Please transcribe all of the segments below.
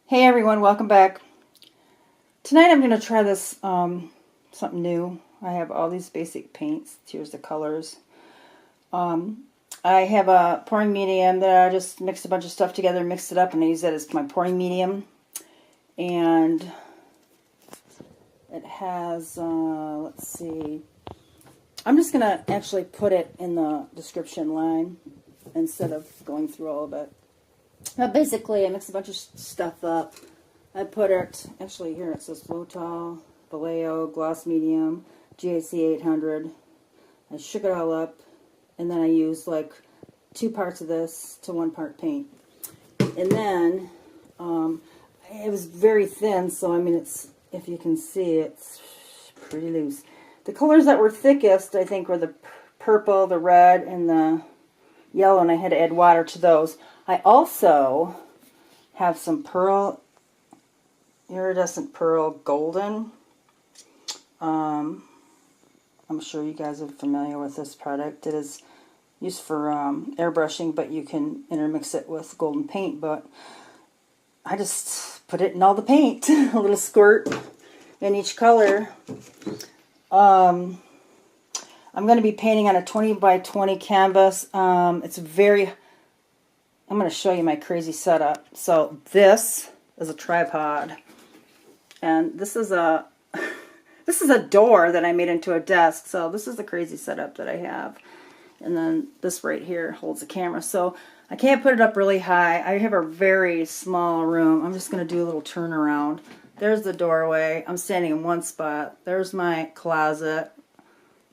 Hey everyone, welcome back. Tonight I'm going to try this something new. I have all these basic paints. Here's the colors. I have a pouring medium that I just mixed a bunch of stuff together, mixed it up, and I use that as my pouring medium. And it has, let's see, I'm just going to actually put it in the description line instead of going through all of it. But basically, I mixed a bunch of stuff up. I put it, actually here it says Flotrol, Vellejo Gloss Medium, GAC 800. I shook it all up, and then I used like 2 parts of this to 1 part paint. And then, it was very thin, so I mean, it's, if you can see, it's pretty loose. The colors that were thickest, I think, were the purple, the red, and the yellow, and I had to add water to those. I also have some iridescent pearl golden. I'm sure you guys are familiar with this product. It is used for airbrushing, but you can intermix it with golden paint. But I just put it in all the paint, a little squirt in each color. I'm going to be painting on a 20 by 20 canvas. It's very... I'm going to show you my crazy setup. So this is a tripod, and this is a door that I made into a desk. So this is the crazy setup that I have. And then this right here holds the camera. So I can't put it up really high. I have a very small room. I'm just going to do a little turnaround. There's the doorway. I'm standing in one spot. There's my closet.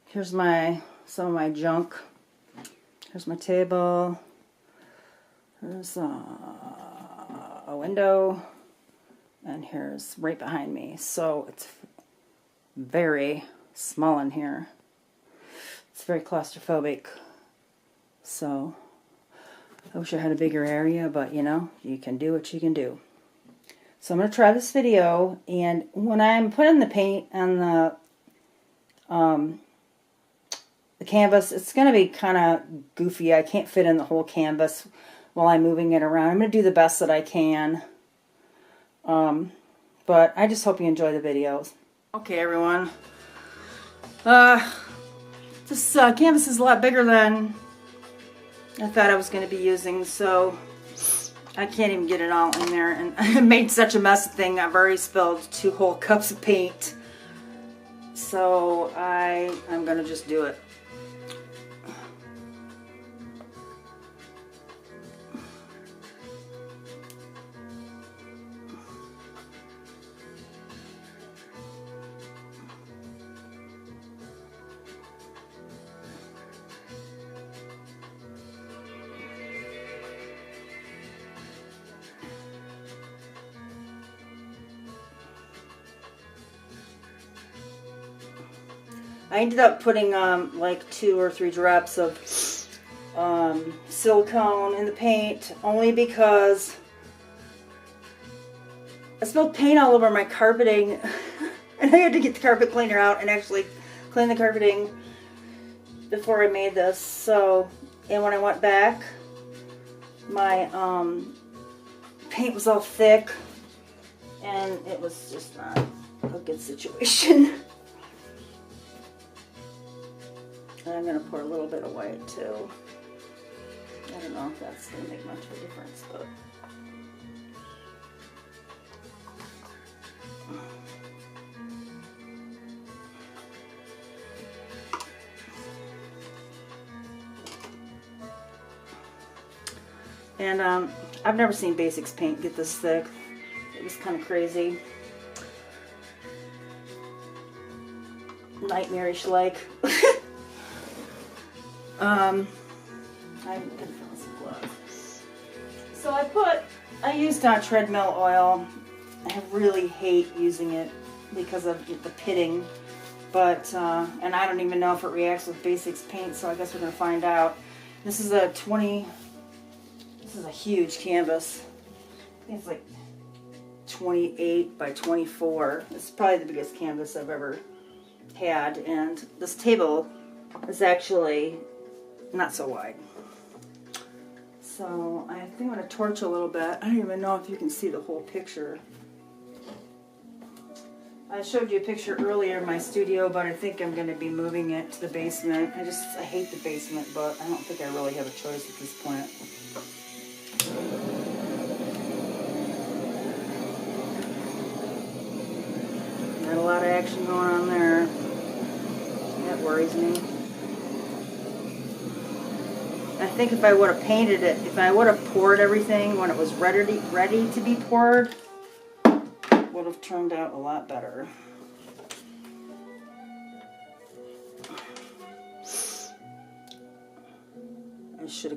Here's some of my junk. Here's my table. There's a window, and here's right behind me. So it's very small in here. It's very claustrophobic. So I wish I had a bigger area, but you know, you can do what you can do. So I'm going to try this video, and when I'm putting the paint on the canvas, it's going to be kind of goofy. I can't fit in the whole canvas while I'm moving it around. I'm going to do the best that I can. But I just hope you enjoy the videos. Okay, everyone. This canvas is a lot bigger than I thought I was going to be using, so I can't even get it all in there. And I made such a mess of thing. I've already spilled 2 whole cups of paint. So I'm going to just do it. I ended up putting like 2 or 3 drops of silicone in the paint, only because I spilled paint all over my carpeting and I had to get the carpet cleaner out and actually clean the carpeting before I made this. So, and when I went back, my paint was all thick and it was just not a good situation. And I'm going to pour a little bit of white too. I don't know if that's going to make much of a difference, but... And I've never seen Basics paint get this thick. It was kind of crazy. Nightmarish like. I'm gonna fill some gloves. So I used treadmill oil. I really hate using it because of the pitting, but and I don't even know if it reacts with Basics paint, so I guess we're gonna find out. This is a huge canvas. I think it's like 28 by 24. It's probably the biggest canvas I've ever had, and this table is actually not so wide. So I think I'm going to torch a little bit. I don't even know if you can see the whole picture. I showed you a picture earlier in my studio, but I think I'm going to be moving it to the basement. I hate the basement, but I don't think I really have a choice at this point. Got a lot of action going on there. That worries me. I think if I would have painted it, if I would have poured everything when it was ready to be poured, would have turned out a lot better.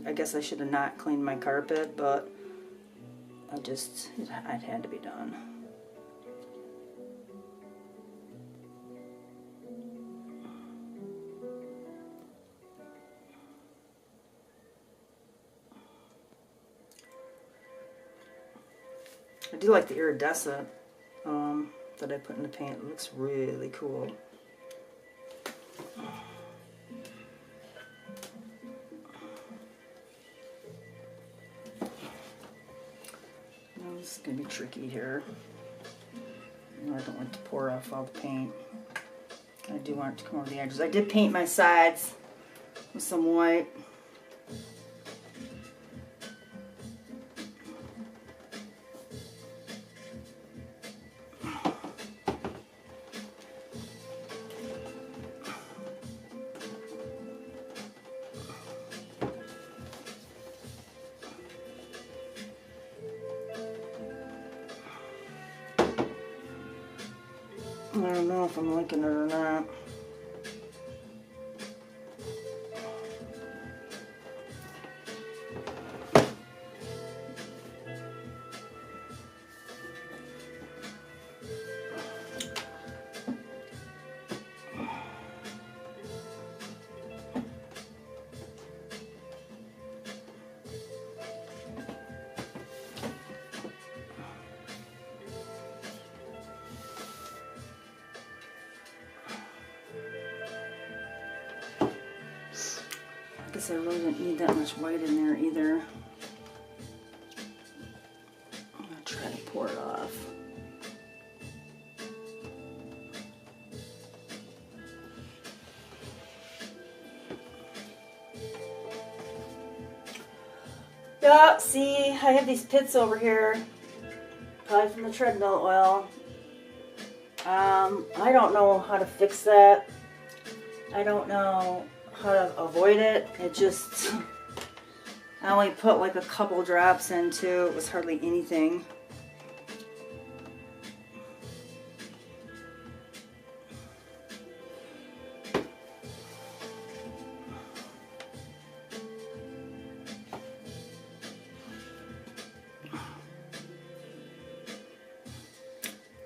I guess I should have not cleaned my carpet, but it had to be done. I do like the iridescent that I put in the paint. It looks really cool. This is going to be tricky here. I don't want to pour off all the paint. I do want it to come over the edges. I did paint my sides with some white. I don't know if I'm liking it or not. I guess I really didn't need that much white in there either. I'm going to try to pour it off. Yeah, see, I have these pits over here, probably from the treadmill oil. I don't know how to fix that. I don't know how to avoid it. It just, I only put like a couple drops into, it was hardly anything.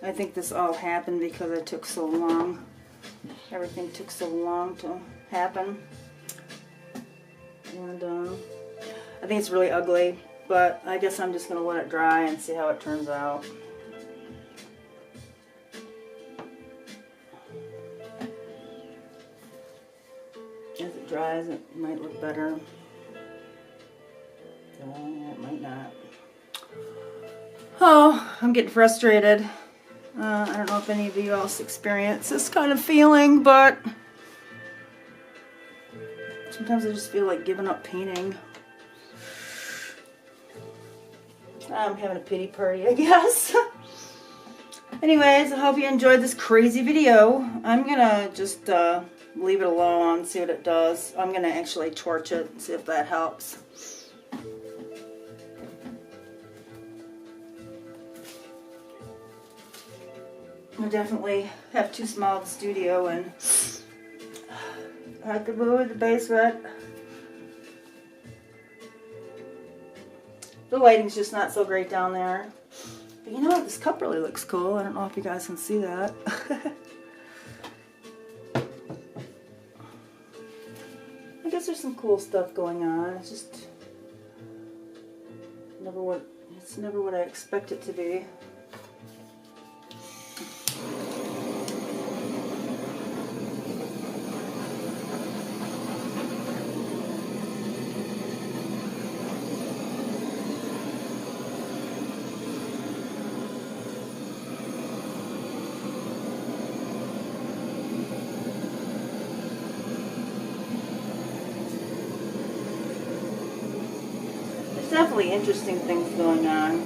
I think this all happened because it took so long. Everything took so long to happen. And I think it's really ugly, but I guess I'm just going to let it dry and see how it turns out. As it dries, it might look better. It might not. Oh, I'm getting frustrated. I don't know if any of you else experience this kind of feeling, but sometimes I just feel like giving up painting. I'm having a pity party, I guess. Anyways, I hope you enjoyed this crazy video. I'm gonna just leave it alone, see what it does. I'm gonna actually torch it and see if that helps. I definitely have too small of a studio, and I could move the basement. The lighting's just not so great down there. But you know what? This cup really looks cool. I don't know if you guys can see that. I guess there's some cool stuff going on. It's just it's never what I expect it to be. definitely interesting things going on.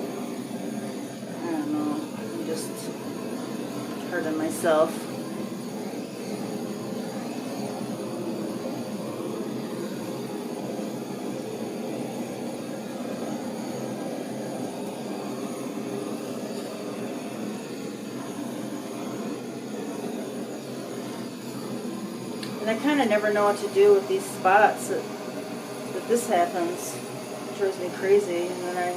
I don't know. I'm just hurting myself. And I kind of never know what to do with these spots that this happens. It drives me crazy, and then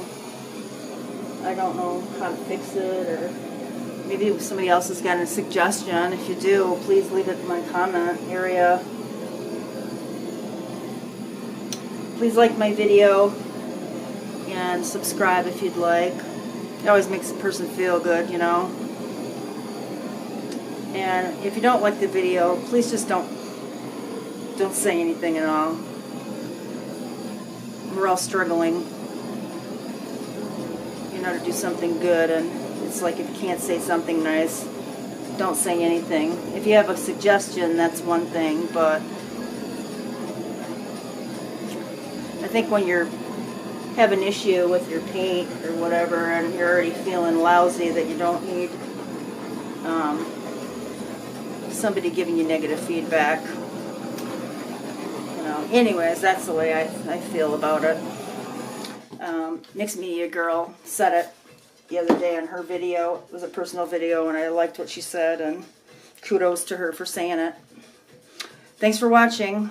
I don't know how to fix it, or maybe somebody else has got a suggestion. If you do, please leave it in my comment area. Please like my video and subscribe if you'd like. It always makes a person feel good, you know. And if you don't like the video, please just don't say anything at all. We're all struggling, you know, to do something good, and it's like if you can't say something nice, don't say anything. If you have a suggestion, that's one thing, but I think when you have an issue with your paint or whatever, and you're already feeling lousy, that you don't need somebody giving you negative feedback. Anyways, that's the way I feel about it. Mixed Media Girl said it the other day on her video. It was a personal video, and I liked what she said, and kudos to her for saying it. Thanks for watching.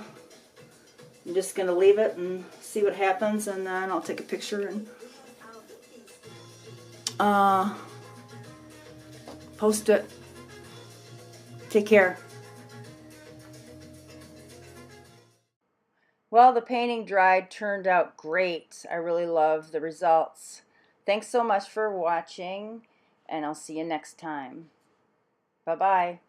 I'm just going to leave it and see what happens, and then I'll take a picture and post it. Take care. Well, the painting dried, turned out great. I really love the results. Thanks so much for watching, and I'll see you next time. Bye-bye.